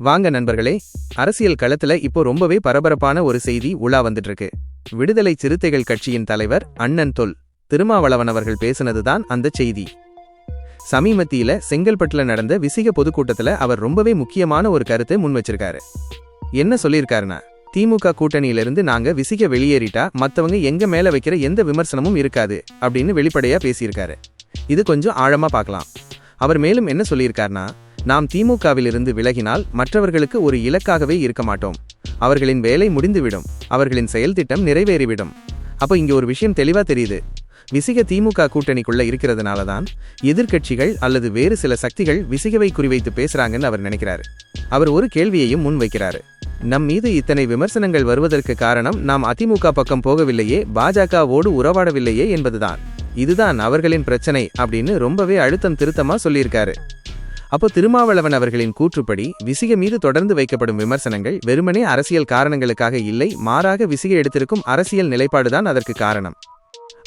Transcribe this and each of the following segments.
வாங்க நண்பர்களே, அரசியல் களத்துல இப்போ ரொம்பவே பரபரப்பான ஒரு செய்தி உலா வந்துட்டு இருக்கு. விடுதலை சிறுத்தைகள் கட்சியின் தலைவர் அண்ணன் தொல் திருமாவளவன் அவர்கள் பேசினதுதான் அந்த செய்தி. சமீபத்தியில செங்கல்பட்டுல நடந்த விசிக பொதுக்கூட்டத்துல அவர் ரொம்பவே முக்கியமான ஒரு கருத்தை முன் வச்சிருக்காரு. என்ன சொல்லியிருக்காருன்னா, திமுக கூட்டணியிலிருந்து நாங்க விசிக வெளியேறிட்டா மத்தவங்க எங்க மேல வைக்கிற எந்த விமர்சனமும் இருக்காது அப்படின்னு வெளிப்படையா பேசியிருக்காரு. இது கொஞ்சம் ஆழமா பார்க்கலாம். அவர் மேலும் என்ன சொல்லியிருக்காருன்னா, நாம் திமுகவிலிருந்து விலகினால் மற்றவர்களுக்கு ஒரு இலக்காகவே இருக்க மாட்டோம். அவர்களின் வேலை முடிந்துவிடும், அவர்களின் செயல் திட்டம் நிறைவேறிவிடும். அப்போ இங்க ஒரு விஷயம் தெளிவா தெரியுது. விசிக திமுக கூட்டணிக்குள்ள இருக்கிறதுனாலதான் எதிர்கட்சிகள் அல்லது வேறு சில சக்திகள் விசிகவை குறிவைத்து பேசுறாங்கன்னு அவர் நினைக்கிறாரு. அவர் ஒரு கேள்வியையும் முன் வைக்கிறாரு. நம் மீது இத்தனை விமர்சனங்கள் வருவதற்கு காரணம் நாம் அதிமுக பக்கம் போகவில்லையே, பாஜகவோடு உறவாடவில்லையே என்பதுதான். இதுதான் அவர்களின் பிரச்சனை அப்படின்னு ரொம்பவே அழுத்தம் திருத்தமா சொல்லியிருக்காரு. அப்போ திருமாவளவன் அவர்களின் கூற்றுப்படி விசிக மீது தொடர்ந்து வைக்கப்படும் விமர்சனங்கள் வெறுமனே அரசியல் காரணங்களுக்காக இல்லை, மாறாக விசிக எடுத்திருக்கும் அரசியல் நிலைப்பாடுதான் அதற்கு காரணம்.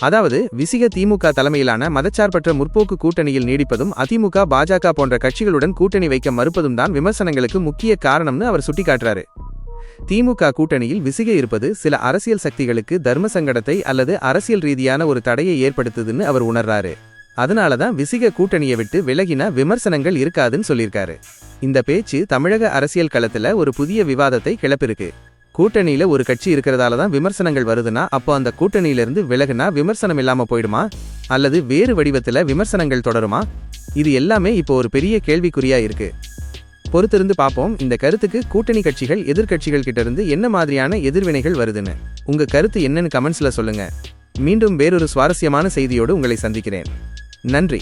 அதாவது விசிக திமுக தலைமையிலான மதச்சார்பற்ற முற்போக்கு கூட்டணியில் நீடிப்பதும் அதிமுக பாஜக போன்ற கட்சிகளுடன் கூட்டணி வைக்க மறுப்பதும் தான் விமர்சனங்களுக்கு முக்கிய காரணம்னு அவர் சுட்டிக்காட்டுறாரு. திமுக கூட்டணியில் விசிக இருப்பது சில அரசியல் சக்திகளுக்கு தர்ம சங்கடத்தை அல்லது அரசியல் ரீதியான ஒரு தடையை ஏற்படுத்துதுன்னு அவர் உணர்றாரு. அதனாலதான் விசிக கூட்டணியை விட்டு விலகினா விமர்சனங்கள் இருக்காதுன்னு சொல்லியிருக்காரு. இந்த பேச்சு தமிழக அரசியல் களத்துல ஒரு புதிய விவாதத்தை கிளப்பிருக்கு. கூட்டணியில ஒரு கட்சி இருக்கிறதாலதான் விமர்சனங்கள் வருதுன்னா அப்போ அந்த கூட்டணியிலிருந்து விலகுனா விமர்சனம் இல்லாம போயிடுமா, அல்லது வேறு வடிவத்துல விமர்சனங்கள் தொடருமா? இது எல்லாமே இப்போ ஒரு பெரிய கேள்விக்குறியா இருக்கு. பொறுத்திருந்து பார்ப்போம் இந்த கருத்துக்கு கூட்டணி கட்சிகள் எதிர்கட்சிகள் கிட்ட இருந்து என்ன மாதிரியான எதிர்வினைகள் வருதுன்னு. உங்க கருத்து என்னன்னு கமெண்ட்ஸ்ல சொல்லுங்க. மீண்டும் வேறொரு சுவாரஸ்யமான செய்தியோடு உங்களை சந்திக்கிறேன். நன்றி.